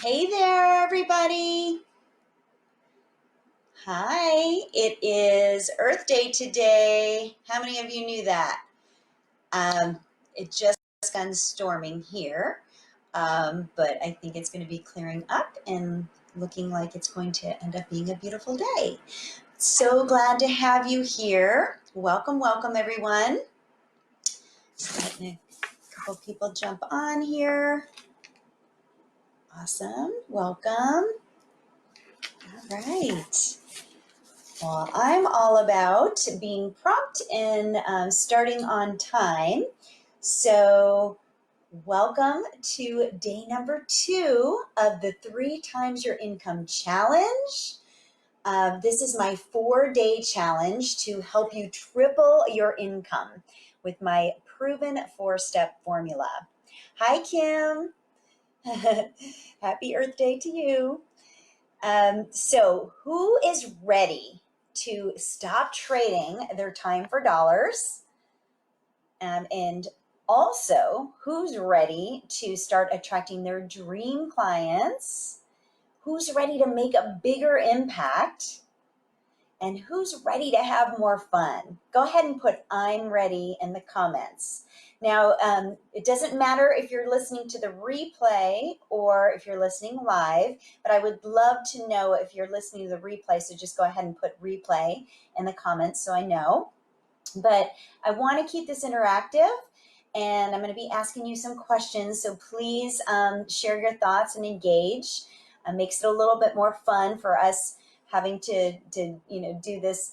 Hey there, everybody. Hi, it is Earth Day today. How many of you knew that? It just got storming here, but I think it's going to be clearing up and looking like it's going to end up being a beautiful day. So glad to have you here. Welcome, welcome, everyone. Just letting a couple people jump on here. Awesome. Welcome. All right. Well, I'm all about being prompt and starting on time. So welcome to day number 2 of the 3 times your income challenge. This is my 4-day challenge to help you triple your income with my proven 4-step formula. Hi, Kim. Happy Earth Day to you. So who is ready to stop trading their time for dollars? And also, who's ready to start attracting their dream clients? Who's ready to make a bigger impact? And who's ready to have more fun? Go ahead and put "I'm ready" in the comments. Now, it doesn't matter if you're listening to the replay or if you're listening live, but I would love to know if you're listening to the replay, so just go ahead and put "replay" in the comments so I know. But I want to keep this interactive, and I'm going to be asking you some questions, so please share your thoughts and engage. Makes it a little bit more fun for us having to do this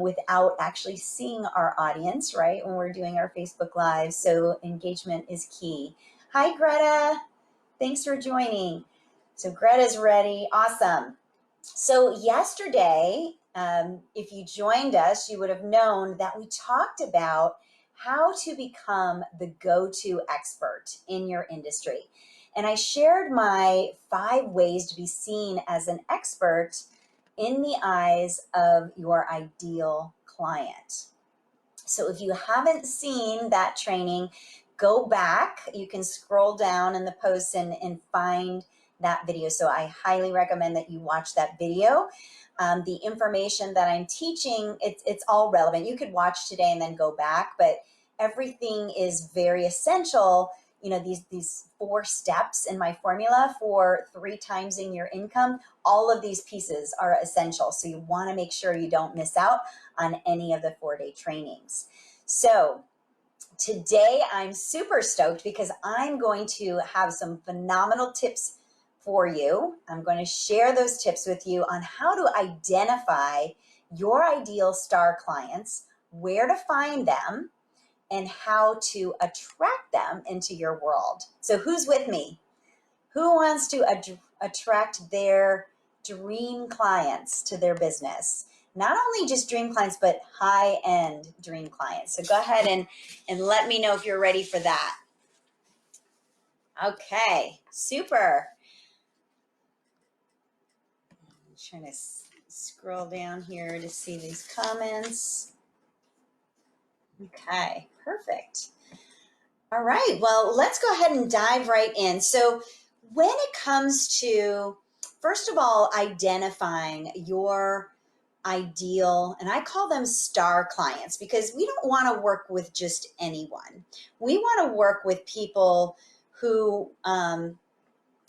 without actually seeing our audience, right, when we're doing our Facebook Live. So engagement is key. Hi, Greta. Thanks for joining. So Greta's ready. Awesome. So yesterday, if you joined us, you would have known that we talked about how to become the go-to expert in your industry. And I shared my 5 ways to be seen as an expert in the eyes of your ideal client. So if you haven't seen that training, go back. You can scroll down in the posts and find that video. So I highly recommend that you watch that video. The information that I'm teaching, it's all relevant. You could watch today and then go back, but everything is very essential. You know, these 4 steps in my formula for 3 times in your income, all of these pieces are essential. So you want to make sure you don't miss out on any of the 4-day trainings. So today I'm super stoked because I'm going to have some phenomenal tips for you. I'm going to share those tips with you on how to identify your ideal star clients, where to find them, and how to attract them into your world. So who's with me? Who wants to attract their dream clients to their business? Not only just dream clients, but high-end dream clients. So go ahead and let me know if you're ready for that. Okay, super. I'm trying to scroll down here to see these comments. Okay, perfect. All right, well, let's go ahead and dive right in. So when it comes to, first of all, identifying your ideal, and I call them star clients, because we don't want to work with just anyone. We want to work with people who are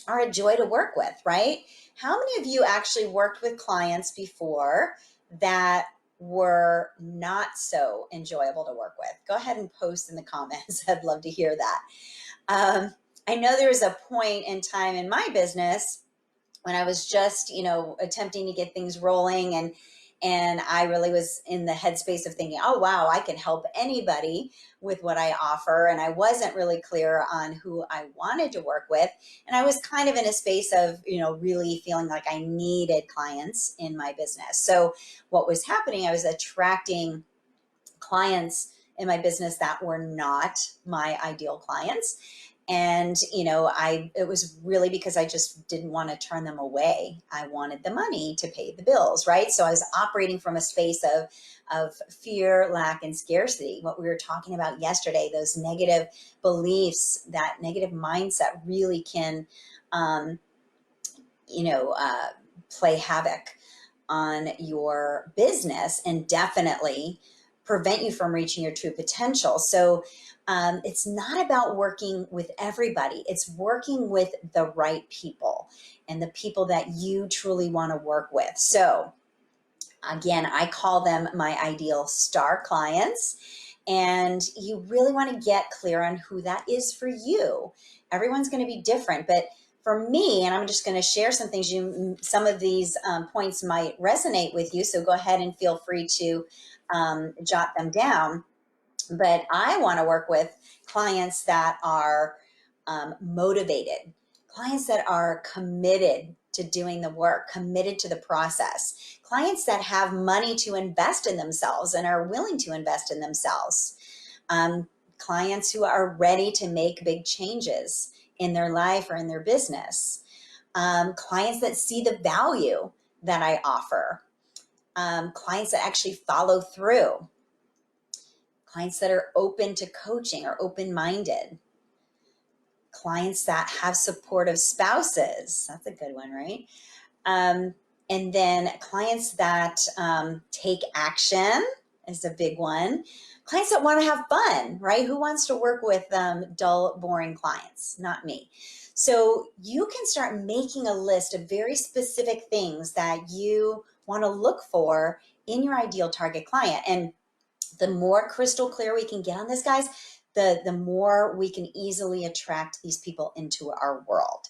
a joy to work with, right? How many of you actually worked with clients before that were not so enjoyable to work with? Go ahead and post in the comments. I'd love to hear that. I know there was a point in time in my business when I was just, attempting to get things rolling, and I really was in the headspace of thinking, oh, wow, I can help anybody with what I offer. And I wasn't really clear on who I wanted to work with. And I was kind of in a space of, really feeling like I needed clients in my business. So what was happening, I was attracting clients in my business that were not my ideal clients. And, it was really because I just didn't want to turn them away. I wanted the money to pay the bills, right? So I was operating from a space of fear, lack, and scarcity. What we were talking about yesterday, those negative beliefs, that negative mindset really can play havoc on your business and definitely prevent you from reaching your true potential. So it's not about working with everybody. It's working with the right people and the people that you truly want to work with. So again, I call them my ideal star clients. And you really want to get clear on who that is for you. Everyone's going to be different, but for me, and I'm just going to share some things, some of these points might resonate with you. So go ahead and feel free to jot them down. But I want to work with clients that are motivated, clients that are committed to doing the work, committed to the process, clients that have money to invest in themselves and are willing to invest in themselves, clients who are ready to make big changes in their life or in their business, clients that see the value that I offer, clients that actually follow through, clients that are open to coaching or open-minded, clients that have supportive spouses. That's a good one, right? And then clients that take action is a big one. Clients that want to have fun, right? Who wants to work with dull, boring clients? Not me. So you can start making a list of very specific things that you want to look for in your ideal target client. And the more crystal clear we can get on this, guys, the more we can easily attract these people into our world.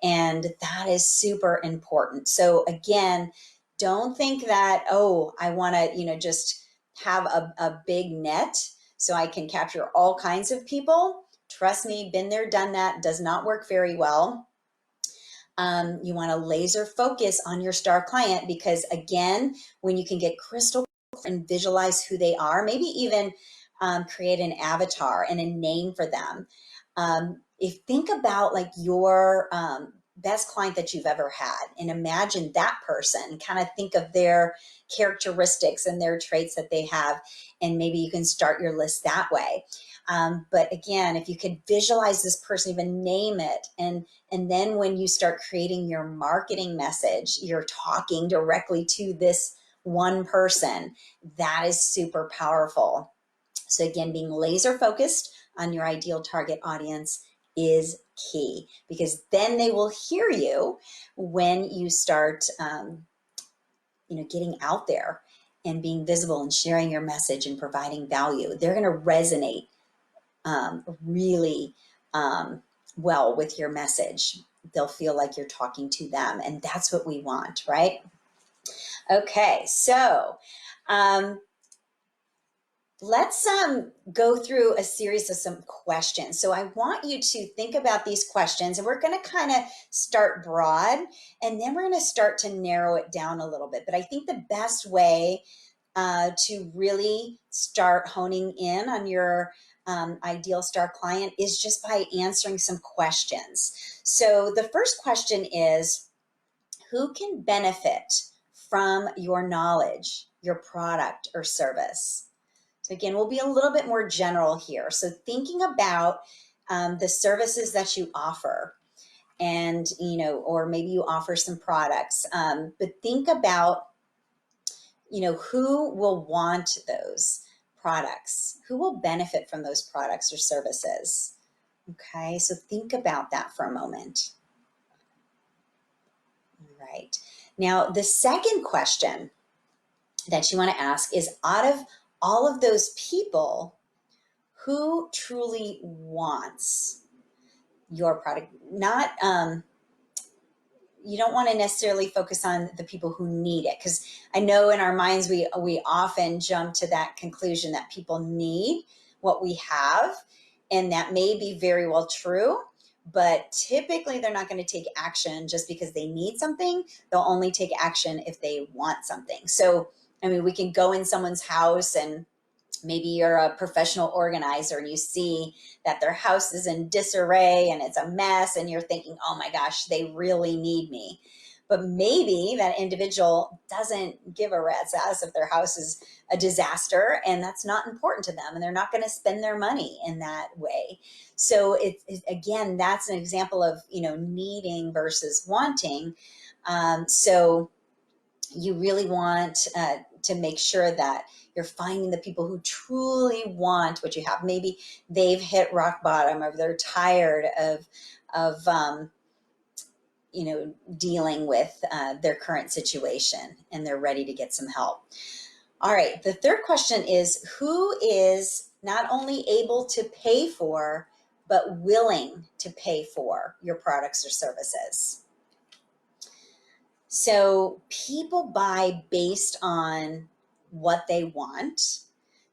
And that is super important. So again, don't think that, oh, I want to, just have a big net so I can capture all kinds of people. Trust me, been there, done that, does not work very well. You want to laser focus on your star client because again, when you can get crystal and visualize who they are, maybe even create an avatar and a name for them. If think about like your best client that you've ever had and imagine that person, kind of think of their characteristics and their traits that they have, and maybe you can start your list that way. But again, if you could visualize this person, even name it, and then when you start creating your marketing message, you're talking directly to this one person. That is super powerful. So again, being laser focused on your ideal target audience is key, because then they will hear you when you start, getting out there and being visible and sharing your message and providing value. They're going to resonate really well with your message. They'll feel like you're talking to them, and that's what we want, right? Okay, so let's go through a series of some questions. So I want you to think about these questions, and we're going to kind of start broad, and then we're going to start to narrow it down a little bit. But I think the best way to really start honing in on your ideal star client is just by answering some questions. So the first question is, who can benefit from your knowledge, your product or service? So again, we'll be a little bit more general here. So thinking about the services that you offer, and, or maybe you offer some products, but think about, who will want those products, who will benefit from those products or services. Okay, so think about that for a moment. All right. Now, the second question that you want to ask is, out of all of those people, who truly wants your product? Not, you don't want to necessarily focus on the people who need it, because I know in our minds we often jump to that conclusion that people need what we have, and that may be very well true, but typically they're not going to take action just because they need something. They'll only take action if they want something. So, we can go in someone's house, and maybe you're a professional organizer and you see that their house is in disarray and it's a mess, and you're thinking, oh my gosh, they really need me. but maybe that individual doesn't give a rat's ass if their house is a disaster, and that's not important to them, and they're not going to spend their money in that way. So again, that's an example of, needing versus wanting. So you really want to make sure that you're finding the people who truly want what you have. Maybe they've hit rock bottom, or they're tired of dealing with their current situation, and they're ready to get some help. All right, the third question is, who is not only able to pay for, but willing to pay for your products or services? So people buy based on what they want.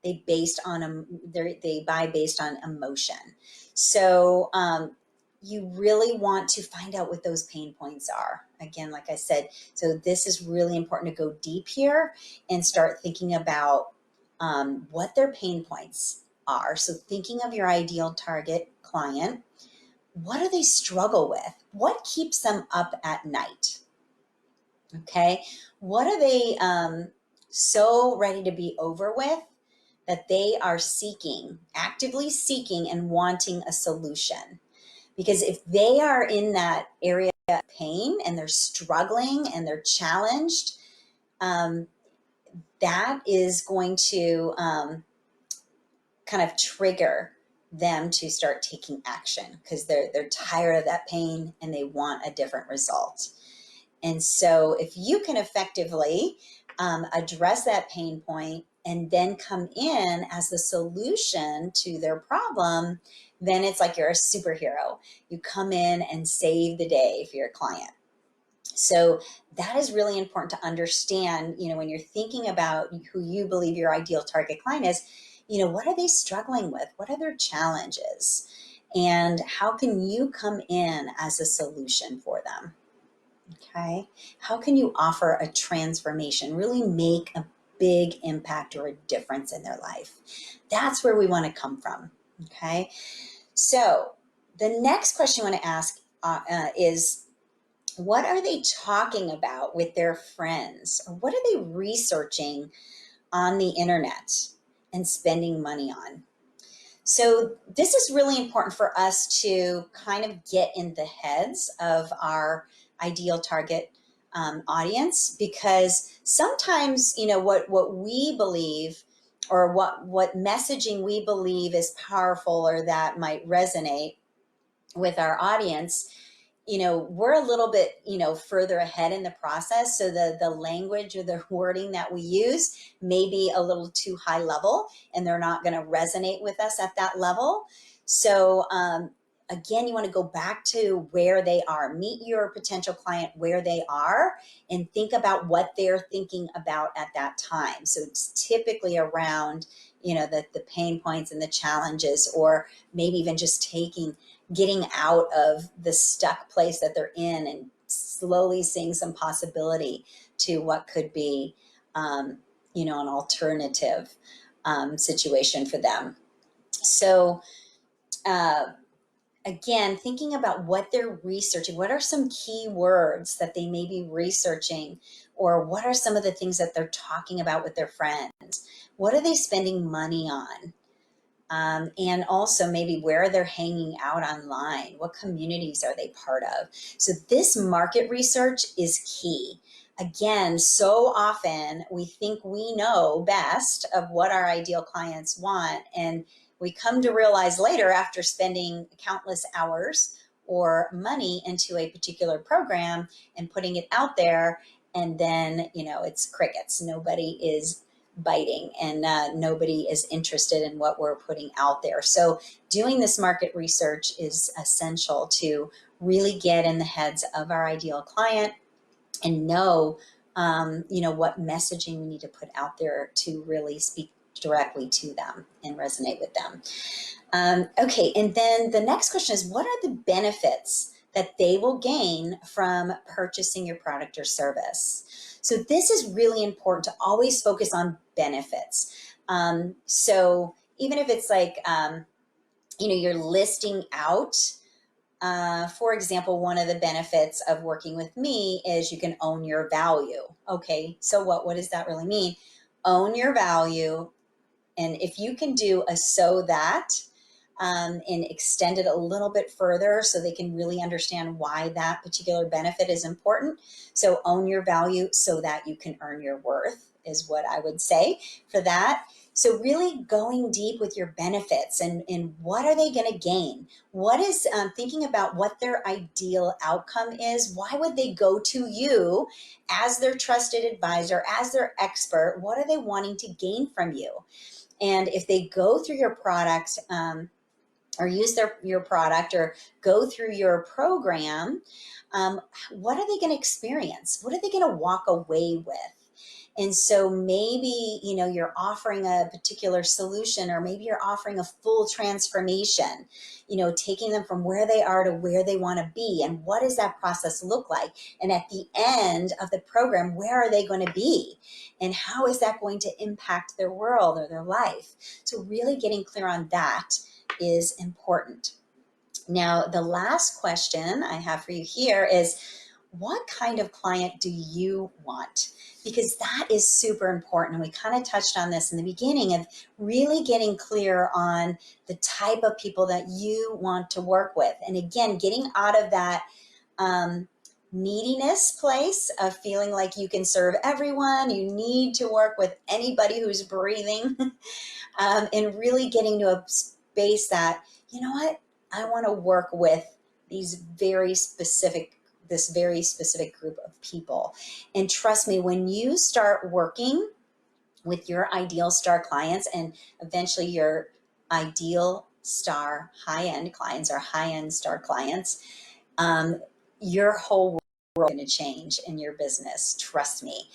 They buy based on emotion. So you really want to find out what those pain points are. Again, like I said, so this is really important to go deep here and start thinking about what their pain points are. So thinking of your ideal target client, what do they struggle with? What keeps them up at night? Okay, what are they so ready to be over with that they are actively seeking and wanting a solution? Because if they are in that area of pain and they're struggling and they're challenged, that is going to kind of trigger them to start taking action, because they're tired of that pain and they want a different result. And so if you can effectively address that pain point and then come in as the solution to their problem, then it's like you're a superhero. You come in and save the day for your client. So that is really important to understand, when you're thinking about who you believe your ideal target client is, what are they struggling with? What are their challenges? And how can you come in as a solution for them? Okay. How can you offer a transformation, really make a big impact or a difference in their life? That's where we want to come from. Okay. So the next question I want to ask is, what are they talking about with their friends? Or what are they researching on the internet and spending money on? So this is really important for us to kind of get in the heads of our ideal target audience, because sometimes, what we believe, or what messaging we believe is powerful or that might resonate with our audience, we're a little bit, further ahead in the process. So the language or the wording that we use may be a little too high level, and they're not going to resonate with us at that level. So again, you want to go back to where they are. Meet your potential client where they are and think about what they're thinking about at that time. So it's typically around, the pain points and the challenges, or maybe even just getting out of the stuck place that they're in and slowly seeing some possibility to what could be, an alternative situation for them. So, again, thinking about what they're researching, what are some key words that they may be researching, or what are some of the things that they're talking about with their friends? What are they spending money on? And also maybe where they're hanging out online. What communities are they part of? So this market research is key. Again, so often we think we know best of what our ideal clients want, and we come to realize later, after spending countless hours or money into a particular program and putting it out there, and then, it's crickets. Nobody is biting, and nobody is interested in what we're putting out there. So doing this market research is essential to really get in the heads of our ideal client and know, what messaging we need to put out there to really speak directly to them and resonate with them. Okay, and then the next question is, what are the benefits that they will gain from purchasing your product or service? So this is really important to always focus on benefits. So even if it's like, you're listing out for example, one of the benefits of working with me is you can own your value. Okay, so what does that really mean? Own your value. And if you can do a so that, and extend it a little bit further so they can really understand why that particular benefit is important. So own your value so that you can earn your worth is what I would say for that. So really going deep with your benefits and what are they going to gain? What is thinking about what their ideal outcome is? Why would they go to you as their trusted advisor, as their expert? What are they wanting to gain from you? And if they go through your product or use your product or go through your program, what are they going to experience? What are they going to walk away with? And so maybe, you're offering a particular solution, or maybe you're offering a full transformation, taking them from where they are to where they want to be. And what does that process look like? And at the end of the program, where are they going to be? And how is that going to impact their world or their life? So really getting clear on that is important. Now, the last question I have for you here is, what kind of client do you want? Because that is super important. And we kind of touched on this in the beginning of really getting clear on the type of people that you want to work with. And again, getting out of that neediness place of feeling like you can serve everyone, you need to work with anybody who's breathing, and really getting to a space that, you know what, I want to work with this very specific group of people. And trust me, when you start working with your ideal star clients, and eventually your ideal star high-end clients or high-end star clients, your whole world is going to change in your business. Trust me.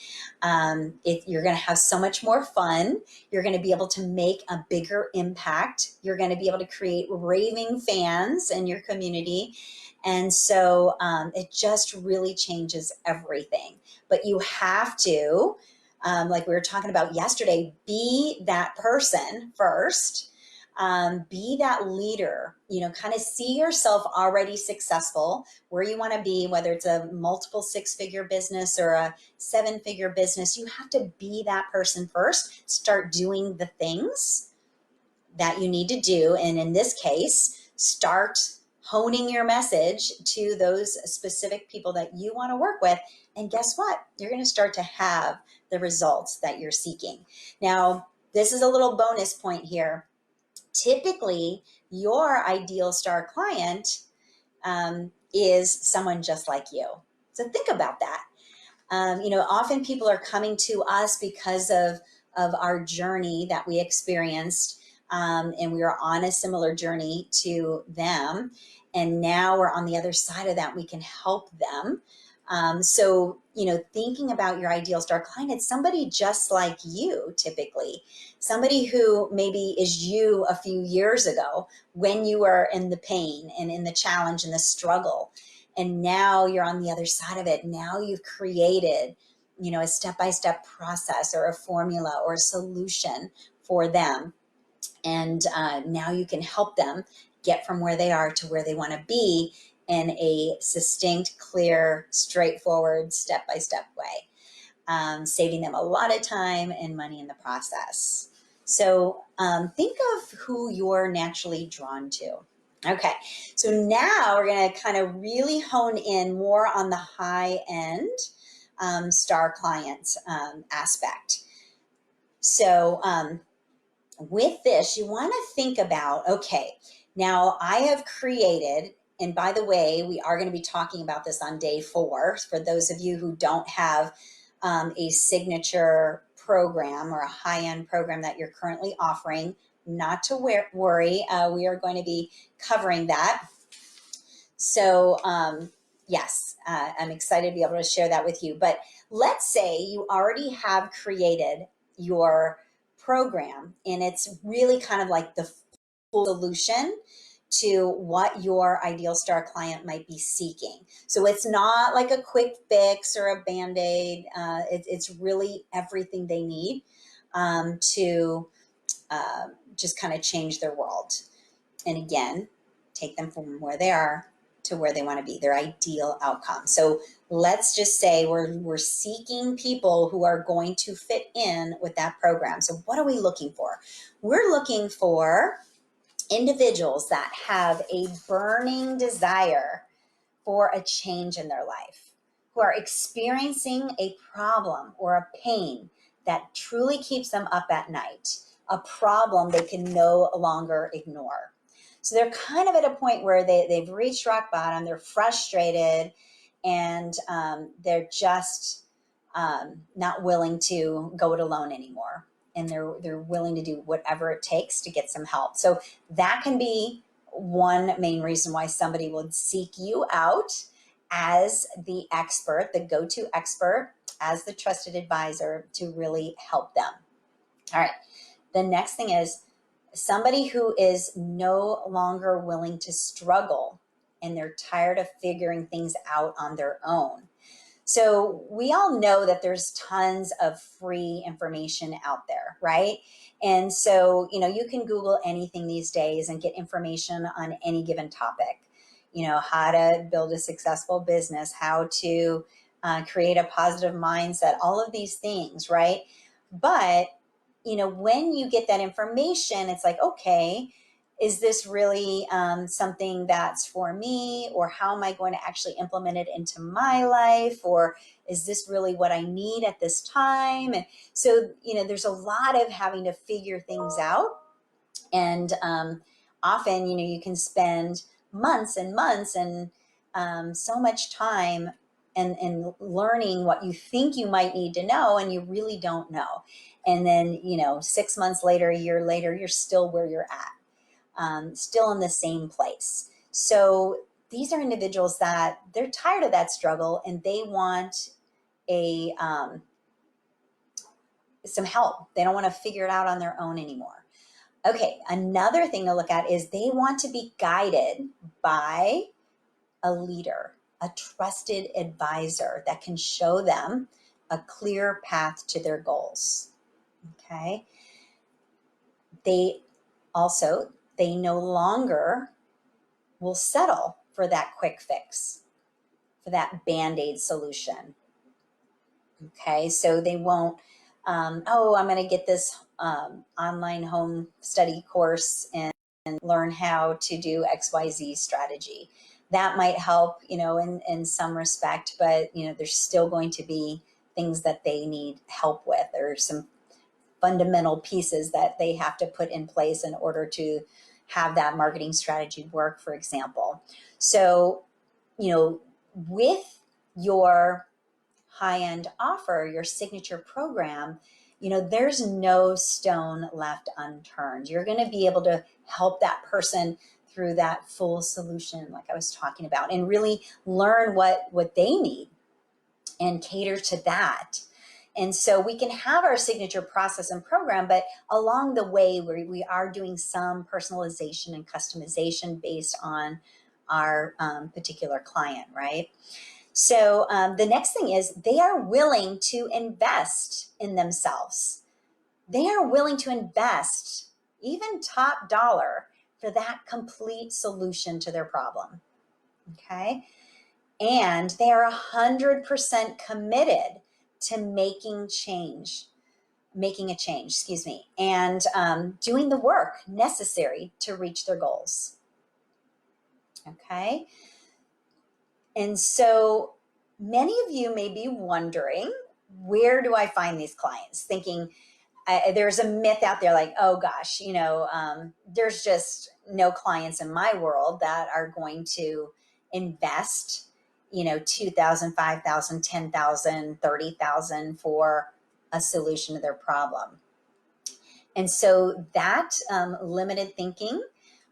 You're going to have so much more fun. You're going to be able to make a bigger impact. You're going to be able to create raving fans in your community. And so it just really changes everything. But you have to, like we were talking about yesterday, be that person first. Be that leader, kind of see yourself already successful where you want to be, whether it's a multiple 6-figure business or a 7-figure business. You have to be that person first. Start doing the things that you need to do. And in this case, start honing your message to those specific people that you want to work with. And guess what? You're going to start to have the results that you're seeking. Now, this is a little bonus point here. Typically, your ideal star client is someone just like you. So think about that. Often people are coming to us because of our journey that we experienced, and we were on a similar journey to them. And now we're on the other side of that. We can help them. So, thinking about your ideal star client, it's somebody just like you, typically. Somebody who maybe is you a few years ago when you were in the pain and in the challenge and the struggle. And now you're on the other side of it. Now you've created, a step-by-step process or a formula or a solution for them. And now you can help them get from where they are to where they want to be in a succinct, clear, straightforward, step-by-step way, saving them a lot of time and money in the process. So think of who you're naturally drawn to. Okay, so now we're going to kind of really hone in more on the high-end star clients aspect. So with this, you want to think about, okay, now I have created, and by the way, we are going to be talking about this on day 4 for those of you who don't have a signature program or a high-end program that you're currently offering. Not to worry, we are going to be covering that. So yes, I'm excited to be able to share that with you. But let's say you already have created your program and it's really kind of like the full solution to what your ideal star client might be seeking. So it's not like a quick fix or a Band-Aid. It's really everything they need to just kind of change their world. And again, take them from where they are to where they want to be, their ideal outcome. So let's just say we're seeking people who are going to fit in with that program. So what are we looking for? We're looking for individuals that have a burning desire for a change in their life, who are experiencing a problem or a pain that truly keeps them up at night, a problem they can no longer ignore. So they're kind of at a point where they've reached rock bottom, they're frustrated, and they're just not willing to go it alone anymore. And they're willing to do whatever it takes to get some help. So that can be one main reason why somebody would seek you out as the expert, the go-to expert, as the trusted advisor to really help them. All right. The next thing is somebody who is no longer willing to struggle and they're tired of figuring things out on their own. So we all know that there's tons of free information out there, right? And so, you can Google anything these days and get information on any given topic. How to build a successful business, how to create a positive mindset, all of these things, right? But, when you get that information, it's like, okay, is this really something that's for me? Or how am I going to actually implement it into my life? Or is this really what I need at this time? And so, there's a lot of having to figure things out. And often, you can spend months and months and so much time and learning what you think you might need to know, and you really don't know. And then, 6 months later, a year later, you're still where you're at. Still in the same place. So these are individuals that they're tired of that struggle and they want some help. They don't want to figure it out on their own anymore. Okay, another thing to look at is they want to be guided by a leader, a trusted advisor that can show them a clear path to their goals. Okay. They no longer will settle for that quick fix, for that Band-Aid solution. Okay, so they won't, I'm going to get this online home study course and learn how to do XYZ strategy. That might help, in some respect, but, there's still going to be things that they need help with, or some fundamental pieces that they have to put in place in order to have that marketing strategy work, for example. So, with your high-end offer, your signature program, there's no stone left unturned. You're going to be able to help that person through that full solution, like I was talking about, and really learn what they need and cater to that. And so we can have our signature process and program, but along the way we are doing some personalization and customization based on our particular client, right? So the next thing is they are willing to invest in themselves. They are willing to invest even top dollar for that complete solution to their problem. Okay. And they are 100% committed to making a change, and doing the work necessary to reach their goals. Okay. And so many of you may be wondering, where do I find these clients? Thinking there's a myth out there like, oh gosh, there's just no clients in my world that are going to invest, $2,000, $5,000, $10,000, $30,000 for a solution to their problem. And so that limited thinking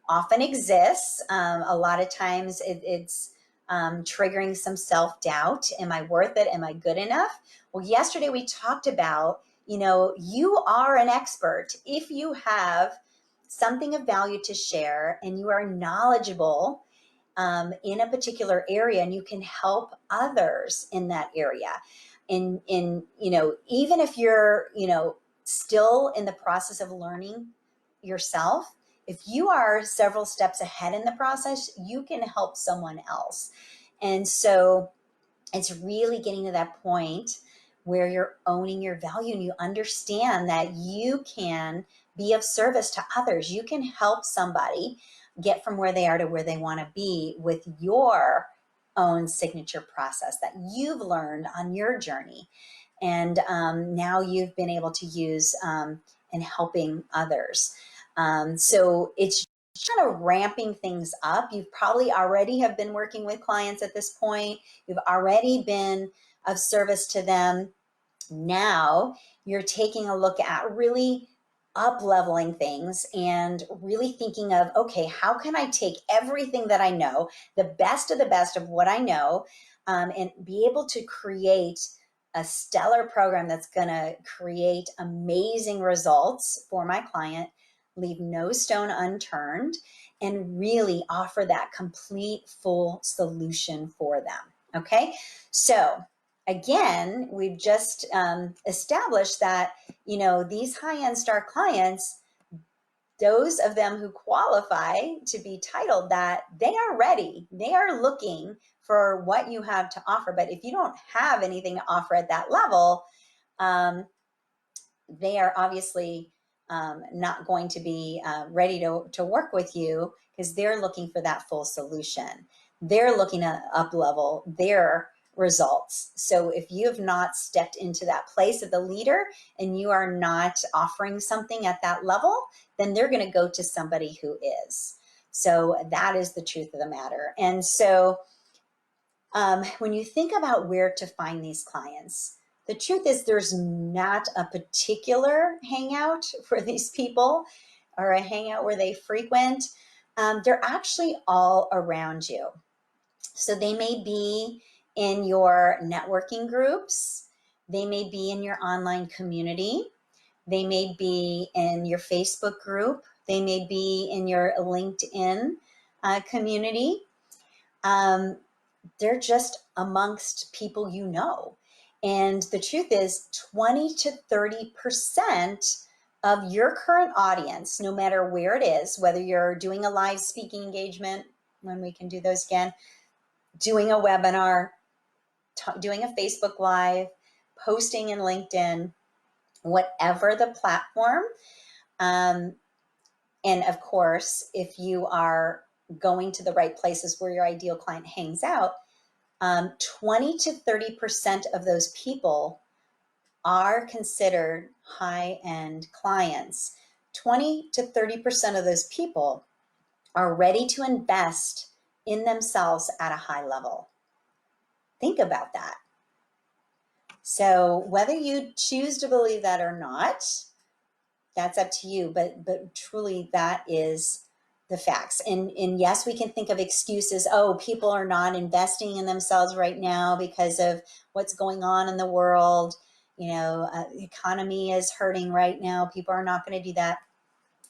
often exists. A lot of times it's triggering some self-doubt. Am I worth it? Am I good enough? Well, yesterday we talked about, you are an expert if you have something of value to share and you are knowledgeable in a particular area, and you can help others in that area. And even if you're, still in the process of learning yourself, if you are several steps ahead in the process, you can help someone else. And so it's really getting to that point where you're owning your value and you understand that you can be of service to others. You can help somebody get from where they are to where they want to be with your own signature process that you've learned on your journey. And now you've been able to use in helping others. So it's kind of ramping things up. You've probably already have been working with clients at this point. You've already been of service to them. Now you're taking a look at really up leveling things and really thinking of, okay, how can I take everything that I know, the best of what I know, and be able to create a stellar program that's going to create amazing results for my client, leave no stone unturned, and really offer that complete full solution for them. Okay. So again, we've just established that, these high-end star clients, those of them who qualify to be titled that, they are ready. They are looking for what you have to offer. But if you don't have anything to offer at that level, they are obviously not going to be ready to work with you because they're looking for that full solution. They're looking to up level their results. So if you have not stepped into that place of the leader and you are not offering something at that level, then they're going to go to somebody who is. So that is the truth of the matter. And so when you think about where to find these clients, the truth is there's not a particular hangout for these people or a hangout where they frequent. They're actually all around you. So they may be in your networking groups. They may be in your online community. They may be in your Facebook group. They may be in your LinkedIn community. They're just amongst people you know. And the truth is 20 to 30% of your current audience, no matter where it is, whether you're doing a live speaking engagement, when we can do those again, doing a webinar, doing a Facebook Live, posting in LinkedIn, whatever the platform. And of course, if you are going to the right places where your ideal client hangs out, 20 to 30% of those people are considered high-end clients. 20 to 30% of those people are ready to invest in themselves at a high level. Think about that. So whether you choose to believe that or not, that's up to you, but truly that is the facts. And yes, we can think of excuses. Oh, people are not investing in themselves right now because of what's going on in the world. The economy is hurting right now. People are not going to do that.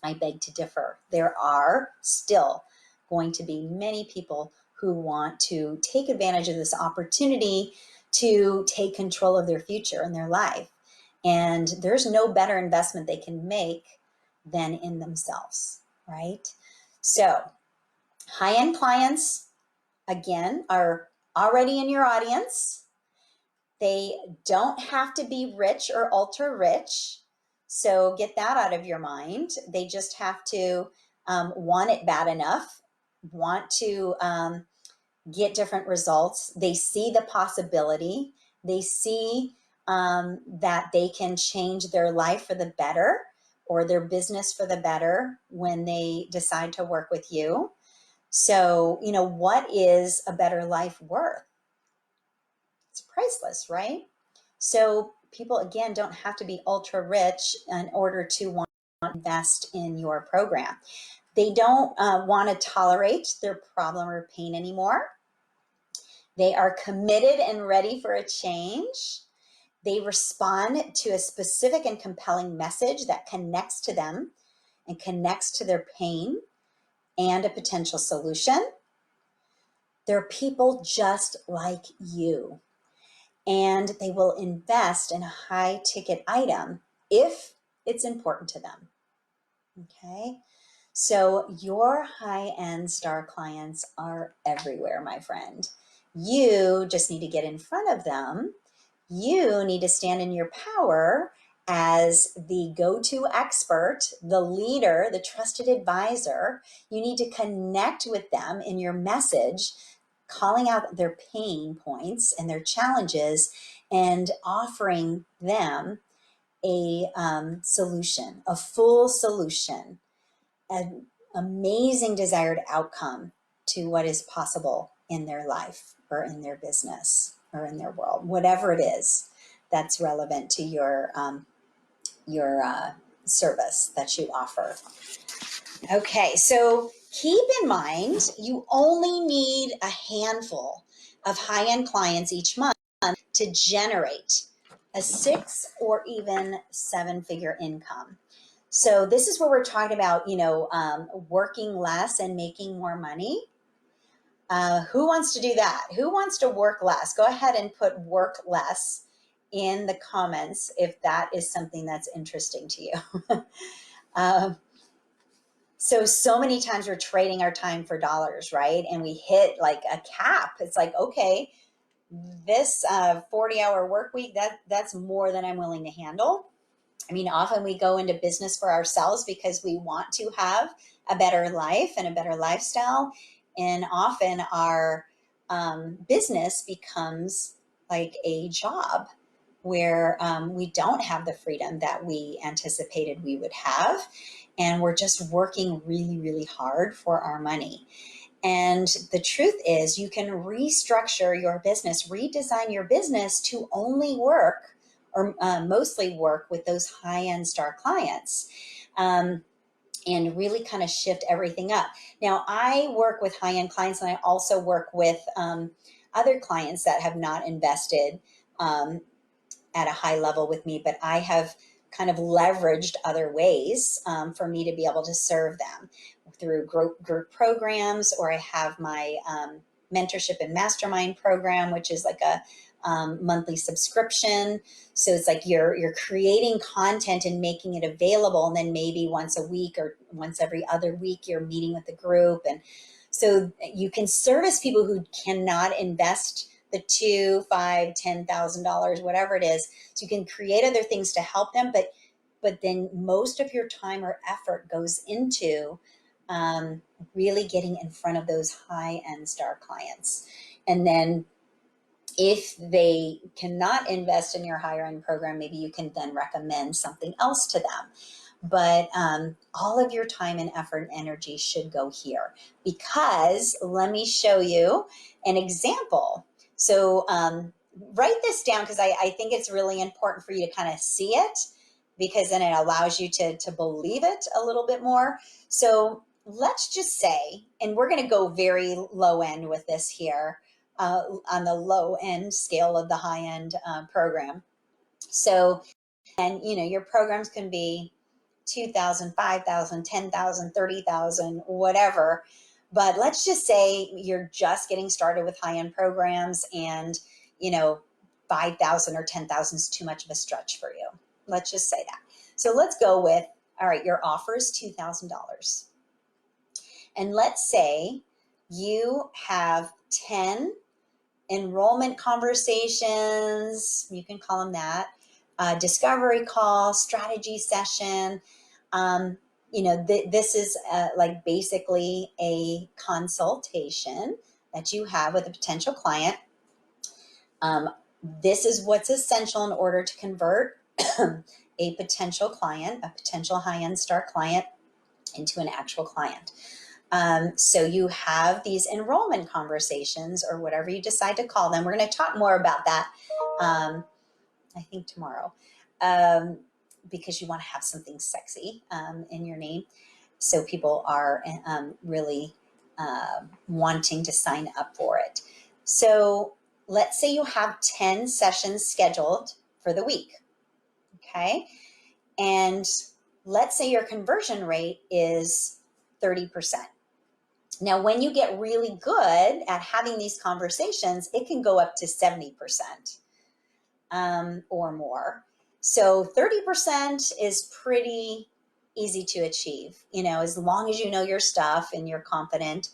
I beg to differ. There are still going to be many people who want to take advantage of this opportunity to take control of their future and their life. And there's no better investment they can make than in themselves, right? So high-end clients, again, are already in your audience. They don't have to be rich or ultra rich. So get that out of your mind. They just have to want it bad enough, want to get different results. They see the possibility. They see that they can change their life for the better or their business for the better when they decide to work with you. So, what is a better life worth? It's priceless, right? So people, again, don't have to be ultra rich in order to want to invest in your program. They don't want to tolerate their problem or pain anymore. They are committed and ready for a change. They respond to a specific and compelling message that connects to them and connects to their pain and a potential solution. They're people just like you, and they will invest in a high ticket item if it's important to them. Okay. So your high-end star clients are everywhere, my friend. You just need to get in front of them. You need to stand in your power as the go-to expert, the leader, the trusted advisor. You need to connect with them in your message, calling out their pain points and their challenges and offering them a solution, a full solution, an amazing desired outcome to what is possible in their life or in their business or in their world, whatever it is that's relevant to your service that you offer. Okay, so keep in mind you only need a handful of high-end clients each month to generate a 6 or even 7-figure income. So this is where we're talking about, working less and making more money. Who wants to do that? Who wants to work less? Go ahead and put work less in the comments if that is something that's interesting to you. So many times we're trading our time for dollars, right? And we hit like a cap. It's like, okay, this 40-hour work week, that's more than I'm willing to handle. I mean, often we go into business for ourselves because we want to have a better life and a better lifestyle. And often our business becomes like a job where we don't have the freedom that we anticipated we would have. And we're just working really, really hard for our money. And the truth is, you can restructure your business, redesign your business to only work or mostly work with those high-end star clients, and really kind of shift everything up. Now, I work with high-end clients, and I also work with other clients that have not invested at a high level with me, but I have kind of leveraged other ways for me to be able to serve them through group programs, or I have my mentorship and mastermind program, which is like a monthly subscription. So it's like you're creating content and making it available, and then maybe once a week or once every other week you're meeting with the group. And so you can service people who cannot invest the $2,000, $5,000, $10,000, whatever it is. So you can create other things to help them, but then most of your time or effort goes into really getting in front of those high-end star clients. And then if they cannot invest in your higher end program, maybe you can then recommend something else to them. But all of your time and effort and energy should go here, because let me show you an example. So write this down, because I think it's really important for you to kind of see it, because then it allows you to believe it a little bit more. So let's just say, and we're going to go very low end with this here, on the low end scale of the high end program. So, and your programs can be 2,000, 5,000, 10,000, 30,000, whatever. But let's just say you're just getting started with high end programs, and 5,000 or 10,000 is too much of a stretch for you. Let's just say that. So let's go with, all right, your offer is $2,000. And let's say you have 10 enrollment conversations, you can call them that, discovery call, strategy session. This is like basically a consultation that you have with a potential client. This is what's essential in order to convert a potential client, a potential high-end star client, into an actual client. So you have these enrollment conversations, or whatever you decide to call them. We're going to talk more about that, I think tomorrow, because you want to have something sexy in your name, so people are really wanting to sign up for it. So let's say you have 10 sessions scheduled for the week, okay? And let's say your conversion rate is 30%. Now, when you get really good at having these conversations, it can go up to 70% or more. So 30% is pretty easy to achieve. As long as you know your stuff and you're confident,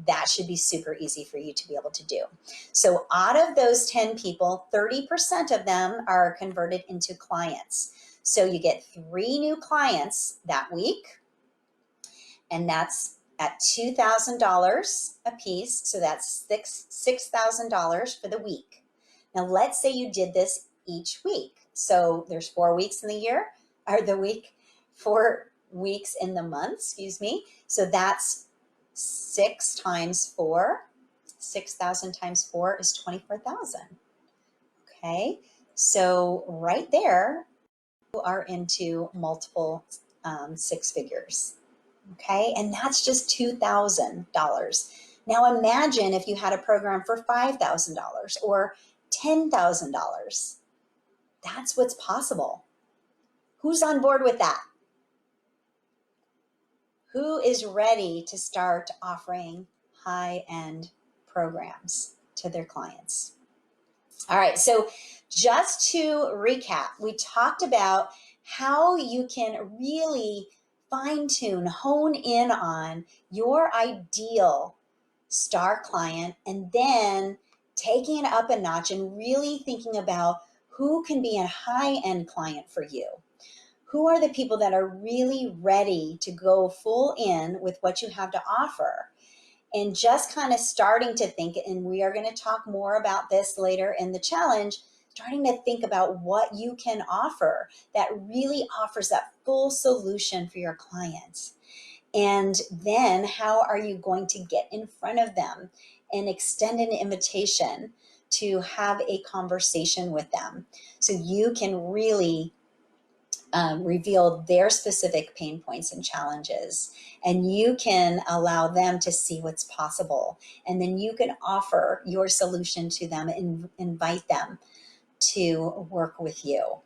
that should be super easy for you to be able to do. So out of those 10 people, 30% of them are converted into clients. So you get 3 new clients that week, and that's at $2,000 a piece. So that's $6,000 for the week. Now, let's say you did this each week. So there's 4 weeks in the year, or the week, 4 weeks in the month, excuse me. So that's 6 times 4. 6,000 times 4 is 24,000. Okay. So right there, you are into multiple 6 figures. Okay. And that's just $2,000. Now imagine if you had a program for $5,000 or $10,000. That's what's possible. Who's on board with that? Who is ready to start offering high-end programs to their clients? All right, so just to recap, we talked about how you can really fine-tune, hone in on your ideal star client, and then taking it up a notch and really thinking about who can be a high-end client for you. Who are the people that are really ready to go full in with what you have to offer? And just kind of starting to think, and we are going to talk more about this later in the challenge, starting to think about what you can offer that really offers that full solution for your clients. And then how are you going to get in front of them and extend an invitation to have a conversation with them so you can really reveal their specific pain points and challenges, and you can allow them to see what's possible, and then you can offer your solution to them and invite them to work with you.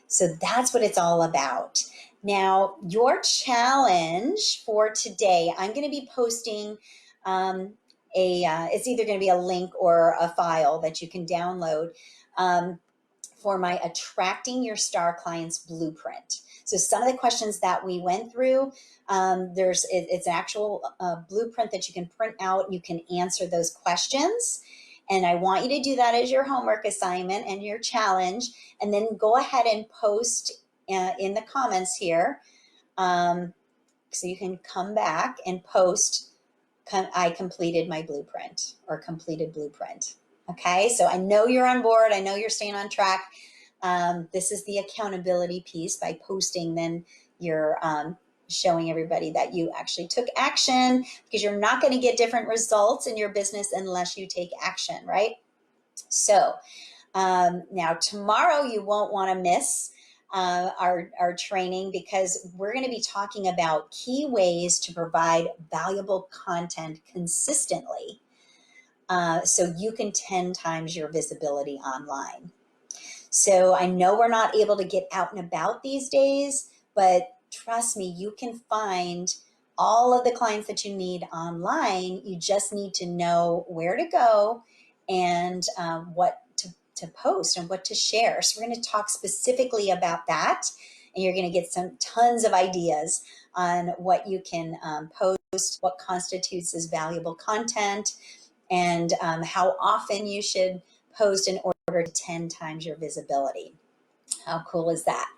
So that's what it's all about. Now, your challenge for today, I'm going to be posting it's either going to be a link or a file that you can download for my Attracting Your Star Clients Blueprint. So some of the questions that we went through, it's an actual blueprint that you can print out. You can answer those questions. And I want you to do that as your homework assignment and your challenge. And then go ahead and post in the comments here. So you can come back and post, I completed my blueprint or completed blueprint. Okay, so I know you're on board. I know you're staying on track. This is the accountability piece. By posting, then you're showing everybody that you actually took action, because you're not going to get different results in your business unless you take action, right? So now tomorrow you won't want to miss our training, because we're going to be talking about key ways to provide valuable content consistently. So you can 10 times your visibility online. So I know we're not able to get out and about these days, but trust me, you can find all of the clients that you need online. You just need to know where to go and what to post and what to share. So we're going to talk specifically about that, and you're going to get tons of ideas on what you can post, what constitutes as valuable content, and how often you should post in order to 10 times your visibility. How cool is that?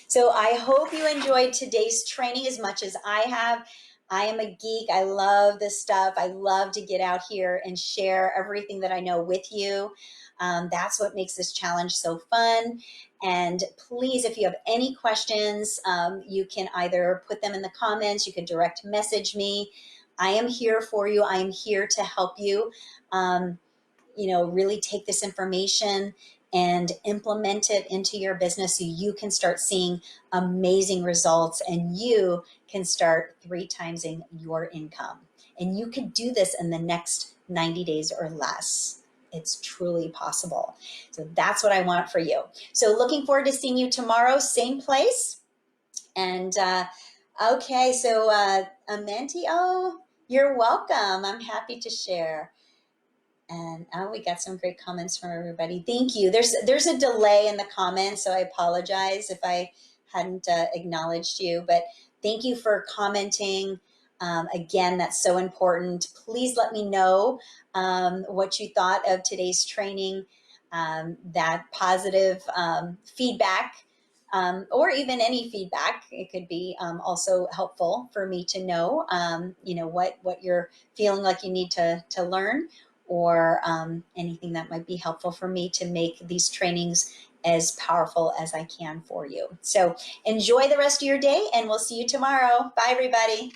So I hope you enjoyed today's training as much as I have. I am a geek. I love this stuff. I love to get out here and share everything that I know with you. That's what makes this challenge so fun. And please, if you have any questions, you can either put them in the comments. You can direct message me. I am here for you. I am here to help you, really take this information and implement it into your business so you can start seeing amazing results and you can start 3 timesing your income. And you could do this in the next 90 days or less. It's truly possible. So that's what I want for you. So looking forward to seeing you tomorrow, same place. And okay, so Amenti, oh, you're welcome. I'm happy to share. And we got some great comments from everybody. Thank you. There's a delay in the comments, so I apologize if I hadn't acknowledged you, but thank you for commenting. Again, that's so important. Please let me know what you thought of today's training, that positive feedback, or even any feedback. It could be also helpful for me to know, what you're feeling like you need to learn, or anything that might be helpful for me to make these trainings as powerful as I can for you. So enjoy the rest of your day, and we'll see you tomorrow. Bye, everybody.